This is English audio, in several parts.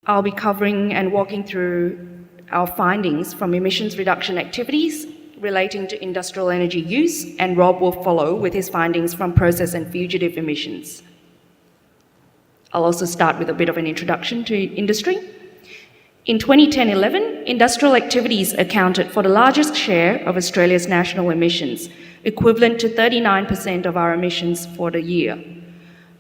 I'll be covering and walking through our findings from emissions reduction activities relating to industrial energy use, and Rob will follow with his findings from process and fugitive emissions. I'll also start with a bit of an introduction to industry. In 2010-11, industrial activities accounted for the largest share of Australia's national emissions, equivalent to 39% of our emissions for the year.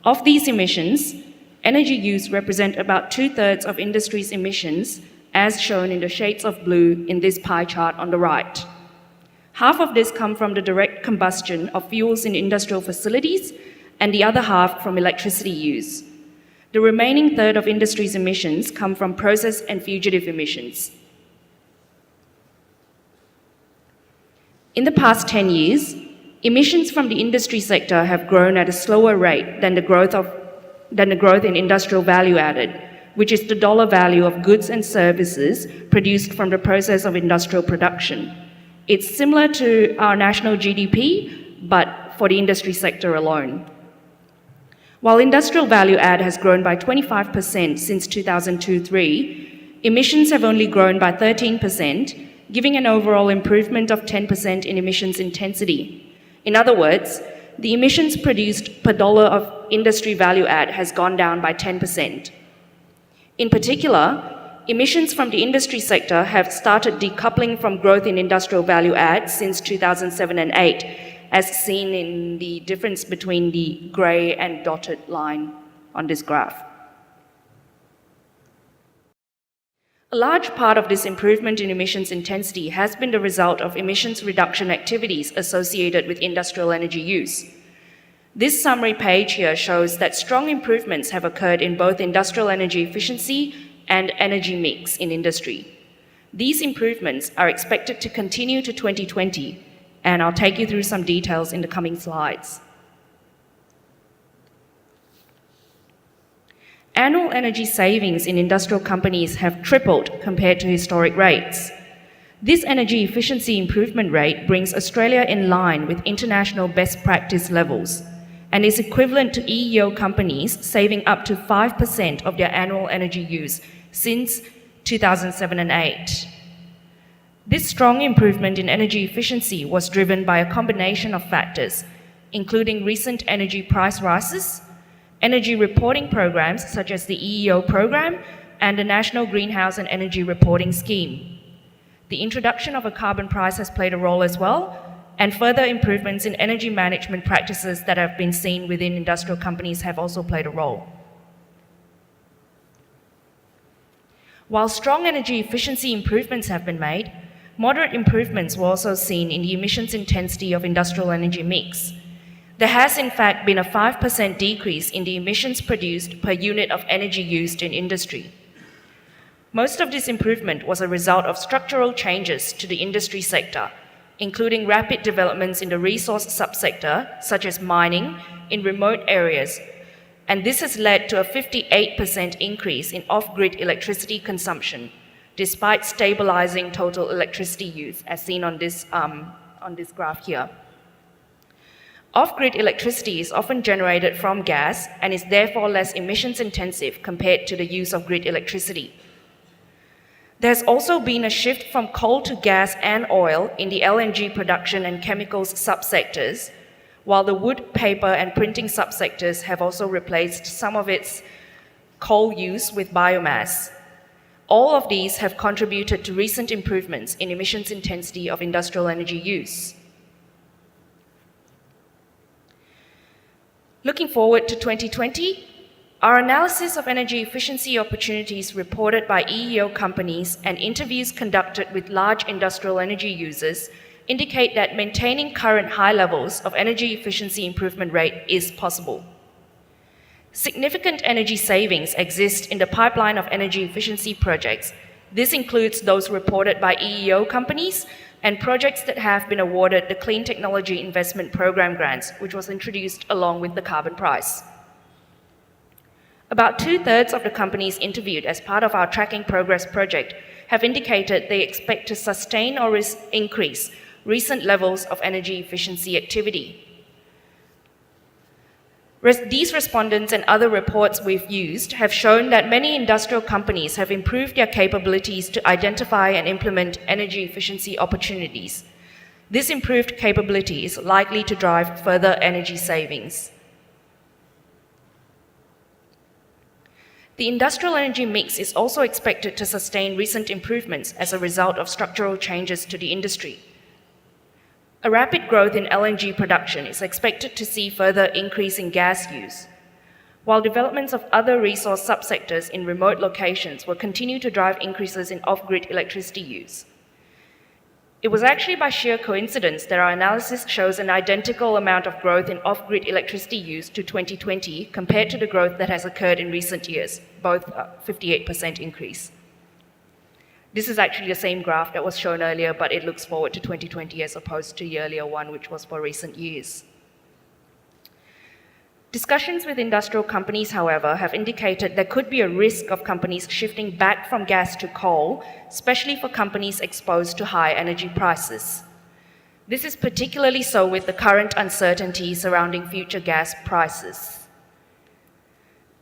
Of these emissions, energy use represent about 2/3 of industry's emissions, as shown in the shades of blue in this pie chart on the right. Half of this come from the direct combustion of fuels in industrial facilities, and the other half from electricity use. The remaining third of industry's emissions come from process and fugitive emissions. In the past 10 years, emissions from the industry sector have grown at a slower rate than the growth in industrial value added, which is the dollar value of goods and services produced from the process of industrial production. It's similar to our national GDP, but for the industry sector alone. While industrial value add has grown by 25% since 2002-03, emissions have only grown by 13%, giving an overall improvement of 10% in emissions intensity. In other words, the emissions produced per dollar of industry value add has gone down by 10%. In particular, emissions from the industry sector have started decoupling from growth in industrial value add since 2007 and 8, as seen in the difference between the grey and dotted line on this graph. A large part of this improvement in emissions intensity has been the result of emissions reduction activities associated with industrial energy use. This summary page here shows that strong improvements have occurred in both industrial energy efficiency and energy mix in industry. These improvements are expected to continue to 2020, and I'll take you through some details in the coming slides. Annual energy savings in industrial companies have tripled compared to historic rates. This energy efficiency improvement rate brings Australia in line with international best practice levels and is equivalent to EEO companies saving up to 5% of their annual energy use since 2007 and 8. This strong improvement in energy efficiency was driven by a combination of factors, including recent energy price rises, energy reporting programs such as the EEO program and the National Greenhouse and Energy Reporting Scheme. The introduction of a carbon price has played a role as well, and further improvements in energy management practices that have been seen within industrial companies have also played a role. While strong energy efficiency improvements have been made, moderate improvements were also seen in the emissions intensity of industrial energy mix. There has in fact been a 5% decrease in the emissions produced per unit of energy used in industry. Most of this improvement was a result of structural changes to the industry sector, including rapid developments in the resource subsector, such as mining, in remote areas, and this has led to a 58% increase in off-grid electricity consumption, despite stabilizing total electricity use, as seen on this graph here. Off-grid electricity is often generated from gas and is therefore less emissions intensive compared to the use of grid electricity. There's also been a shift from coal to gas and oil in the LNG production and chemicals subsectors, while the wood, paper, and printing subsectors have also replaced some of its coal use with biomass. All of these have contributed to recent improvements in emissions intensity of industrial energy use. Looking forward to 2020, our analysis of energy efficiency opportunities reported by EEO companies and interviews conducted with large industrial energy users indicate that maintaining current high levels of energy efficiency improvement rate is possible. Significant energy savings exist in the pipeline of energy efficiency projects. This includes those reported by EEO companies and projects that have been awarded the Clean Technology Investment Program grants, which was introduced along with the carbon price. About 2/3 of the companies interviewed as part of our Tracking Progress project have indicated they expect to sustain or increase recent levels of energy efficiency activity. These respondents and other reports we've used have shown that many industrial companies have improved their capabilities to identify and implement energy efficiency opportunities. This improved capability is likely to drive further energy savings. The industrial energy mix is also expected to sustain recent improvements as a result of structural changes to the industry. A rapid growth in LNG production is expected to see further increase in gas use, while developments of other resource subsectors in remote locations will continue to drive increases in off-grid electricity use. It was actually by sheer coincidence that our analysis shows an identical amount of growth in off-grid electricity use to 2020 compared to the growth that has occurred in recent years, both a 58% increase. This is actually the same graph that was shown earlier, but it looks forward to 2020 as opposed to the earlier one, which was for recent years. Discussions with industrial companies, however, have indicated there could be a risk of companies shifting back from gas to coal, especially for companies exposed to high energy prices. This is particularly so with the current uncertainty surrounding future gas prices.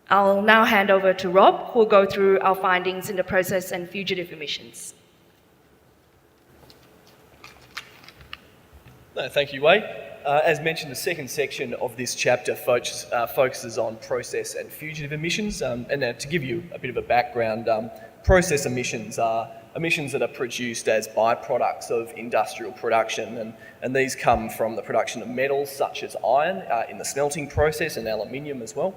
I'll now hand over to Rob, who will go through our findings in the process and fugitive emissions. No, thank you, Wei. As mentioned, the second section of this chapter focuses on process and fugitive emissions. And to give you a bit of a background, process emissions are emissions that are produced as byproducts of industrial production, and these come from the production of metals such as iron in the smelting process and aluminium as well.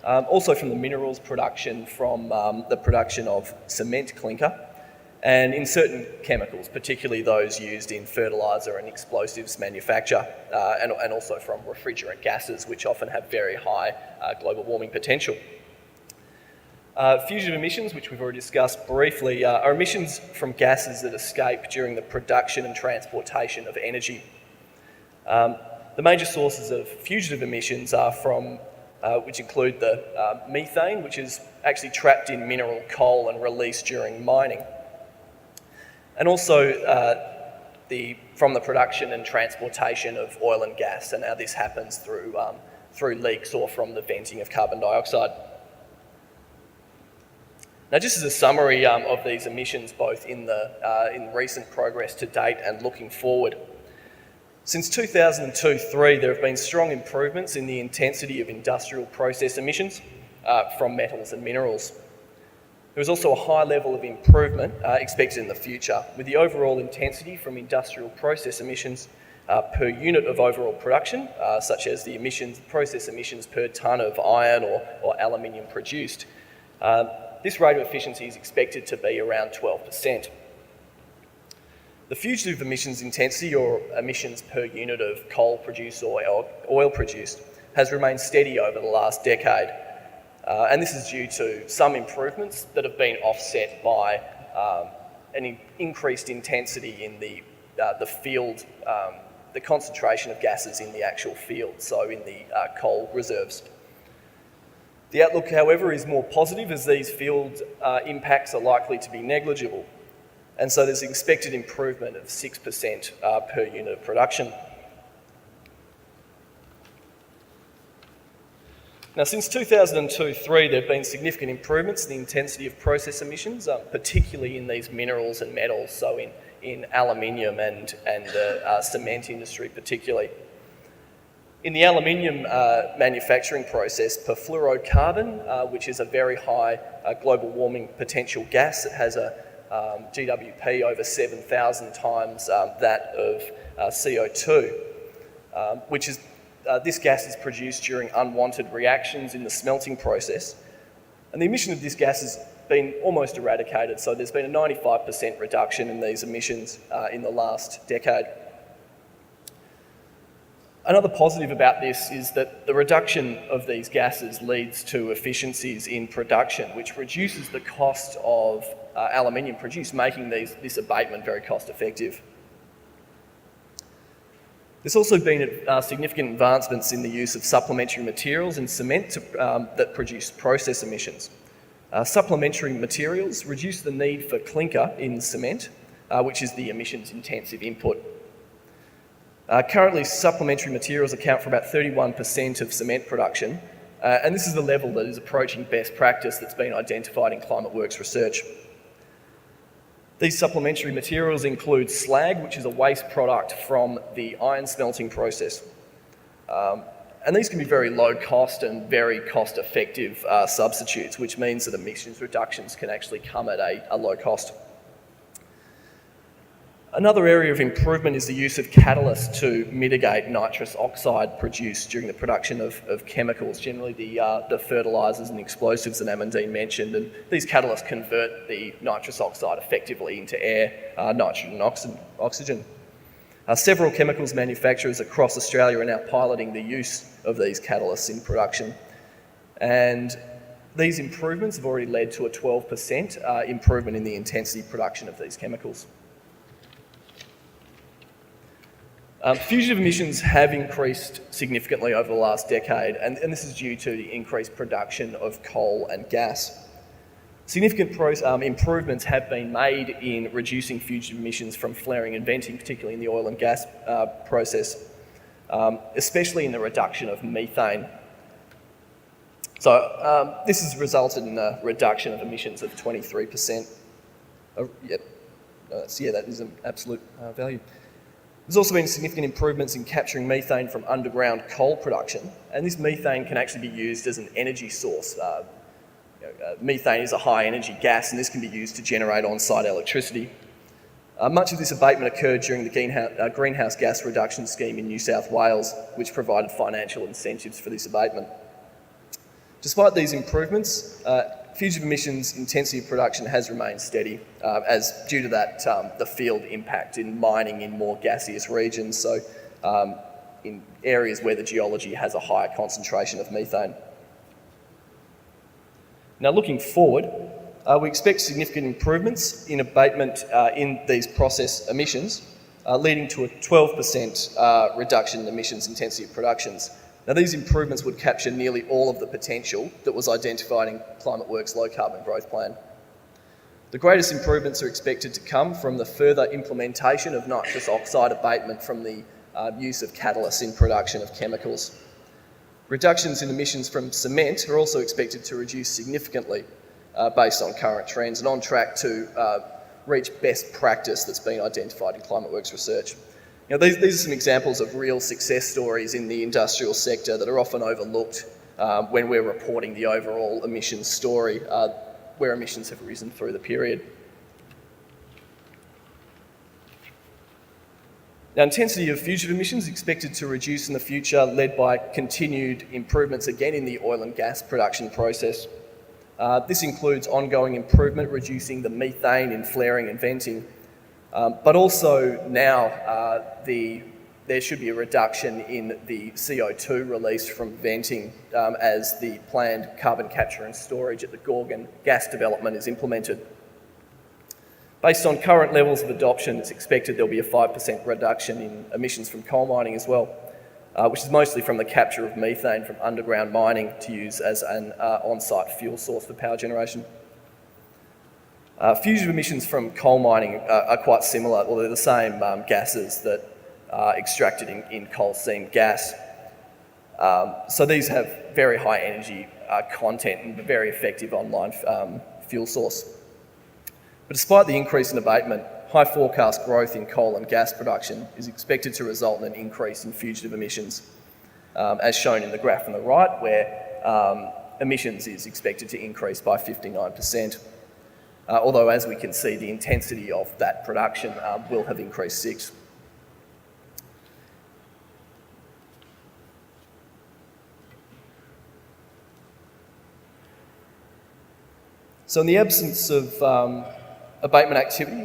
Also from the minerals production from the production of cement clinker, and in certain chemicals, particularly those used in fertiliser and explosives manufacture, and also from refrigerant gases, which often have very high global warming potential. Fugitive emissions, which we've already discussed briefly, are emissions from gases that escape during the production and transportation of energy. The major sources of fugitive emissions are from which include the methane, which is actually trapped in mineral coal and released during mining. And also from the production and transportation of oil and gas, and how this happens through leaks or from the venting of carbon dioxide. Now, just as a summary of these emissions, both in recent progress to date and looking forward, since 2002-3, there have been strong improvements in the intensity of industrial process emissions from metals and minerals. There is also a high level of improvement expected in the future, with the overall intensity from industrial process emissions per unit of overall production, such as the process emissions per tonne of iron or aluminium produced. This rate of efficiency is expected to be around 12%. The fugitive emissions intensity, or emissions per unit of coal produced or oil produced, has remained steady over the last decade. And this is due to some improvements that have been offset by an increased intensity in the field, the concentration of gases in the actual field, so in the coal reserves. The outlook, however, is more positive, as these field impacts are likely to be negligible. And so there's an expected improvement of 6% per unit of production. Now, since 2002-3, there have been significant improvements in the intensity of process emissions, particularly in these minerals and metals, so in aluminium and the cement industry particularly. In the aluminium manufacturing process, perfluorocarbon, which is a very high global warming potential gas, it has a GWP over 7,000 times that of CO2, which is this gas is produced during unwanted reactions in the smelting process. And the emission of this gas has been almost eradicated, so there's been a 95% reduction in these emissions in the last decade. Another positive about this is that the reduction of these gases leads to efficiencies in production, which reduces the cost of aluminium produced, making this abatement very cost effective. There's also been significant advancements in the use of supplementary materials in cement that produce process emissions. Supplementary materials reduce the need for clinker in cement, which is the emissions intensive input. Currently, supplementary materials account for about 31% of cement production, and this is the level that is approaching best practice that's been identified in ClimateWorks research. These supplementary materials include slag, which is a waste product from the iron smelting process. And these can be very low cost and very cost effective substitutes, which means that emissions reductions can actually come at a low cost. Another area of improvement is the use of catalysts to mitigate nitrous oxide produced during the production of chemicals, generally the fertilisers and explosives that Amandine mentioned. And these catalysts convert the nitrous oxide effectively into air, nitrogen and oxygen. Several chemicals manufacturers across Australia are now piloting the use of these catalysts in production. And these improvements have already led to a 12% improvement in the intensity production of these chemicals. Fugitive emissions have increased significantly over the last decade, and this is due to the increased production of coal and gas. Significant improvements have been made in reducing fugitive emissions from flaring and venting, particularly in the oil and gas process, especially in the reduction of methane. So this has resulted in a reduction of emissions of 23%. That is an absolute value. There's also been significant improvements in capturing methane from underground coal production, and this methane can actually be used as an energy source. Methane is a high energy gas, and this can be used to generate on-site electricity. Much of this abatement occurred during the greenhouse gas reduction scheme in New South Wales, which provided financial incentives for this abatement. Despite these improvements, fugitive emissions intensity of production has remained steady, as due to that the field impact in mining in more gaseous regions, so in areas where the geology has a higher concentration of methane. Now, looking forward, we expect significant improvements in abatement in these process emissions, leading to a 12% reduction in emissions intensity of productions. Now, these improvements would capture nearly all of the potential that was identified in ClimateWorks' Low Carbon Growth Plan. The greatest improvements are expected to come from the further implementation of nitrous oxide abatement from the use of catalysts in production of chemicals. Reductions in emissions from cement are also expected to reduce significantly based on current trends and on track to reach best practice that's been identified in ClimateWorks research. You know, these are some examples of real success stories in the industrial sector that are often overlooked when we're reporting the overall emissions story, where emissions have risen through the period. Now, intensity of fugitive emissions is expected to reduce in the future, led by continued improvements again in the oil and gas production process. This includes ongoing improvement, reducing the methane in flaring and venting, but also now there should be a reduction in the CO2 released from venting as the planned carbon capture and storage at the Gorgon gas development is implemented. Based on current levels of adoption, it's expected there'll be a 5% reduction in emissions from coal mining as well, which is mostly from the capture of methane from underground mining to use as an on-site fuel source for power generation. Fugitive emissions from coal mining are quite similar, well, they're the same gases that are extracted in coal seam gas. So these have very high energy content and a very effective online fuel source. But despite the increase in abatement, high forecast growth in coal and gas production is expected to result in an increase in fugitive emissions, as shown in the graph on the right, where emissions is expected to increase by 59%. Although, as we can see, the intensity of that production will have increased 6%. So in the absence of abatement activity,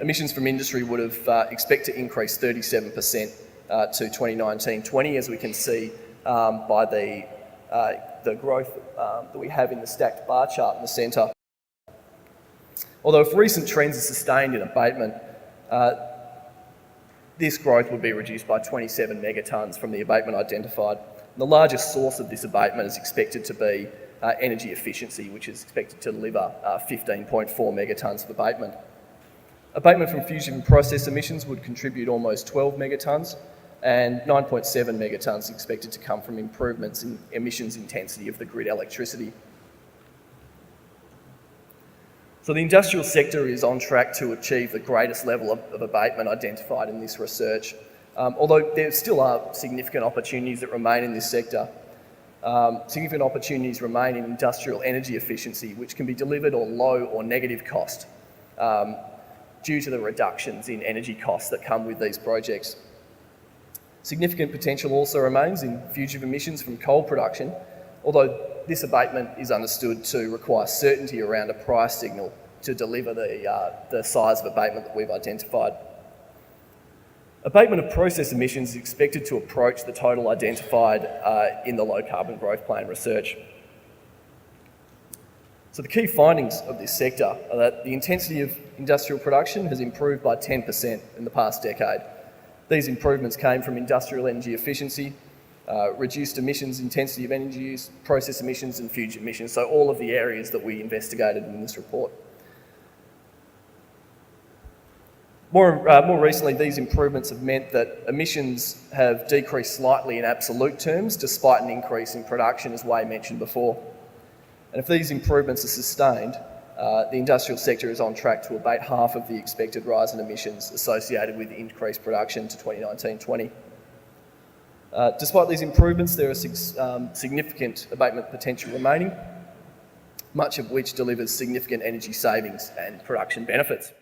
emissions from industry would have expect to increase 37% to 2019-20, as we can see by the growth that we have in the stacked bar chart in the centre. Although if recent trends are sustained in abatement, this growth would be reduced by 27 megatonnes from the abatement identified. And the largest source of this abatement is expected to be energy efficiency, which is expected to deliver 15.4 megatonnes of abatement. Abatement from fusion and process emissions would contribute almost 12 megatonnes, and 9.7 megatonnes expected to come from improvements in emissions intensity of the grid electricity. So the industrial sector is on track to achieve the greatest level of abatement identified in this research, although there still are significant opportunities that remain in this sector. Significant opportunities remain in industrial energy efficiency, which can be delivered at low or negative cost due to the reductions in energy costs that come with these projects. Significant potential also remains in fugitive emissions from coal production, although this abatement is understood to require certainty around a price signal to deliver the size of abatement that we've identified. Abatement of process emissions is expected to approach the total identified in the low carbon growth plan research. So the key findings of this sector are that the intensity of industrial production has improved by 10% in the past decade. These improvements came from industrial energy efficiency, reduced emissions intensity of energy use, process emissions and fugitive emissions, so all of the areas that we investigated in this report. More recently, these improvements have meant that emissions have decreased slightly in absolute terms, despite an increase in production, as Wei mentioned before. And if these improvements are sustained, the industrial sector is on track to abate half of the expected rise in emissions associated with increased production to 2019-20. Despite these improvements, there is significant abatement potential remaining, much of which delivers significant energy savings and production benefits.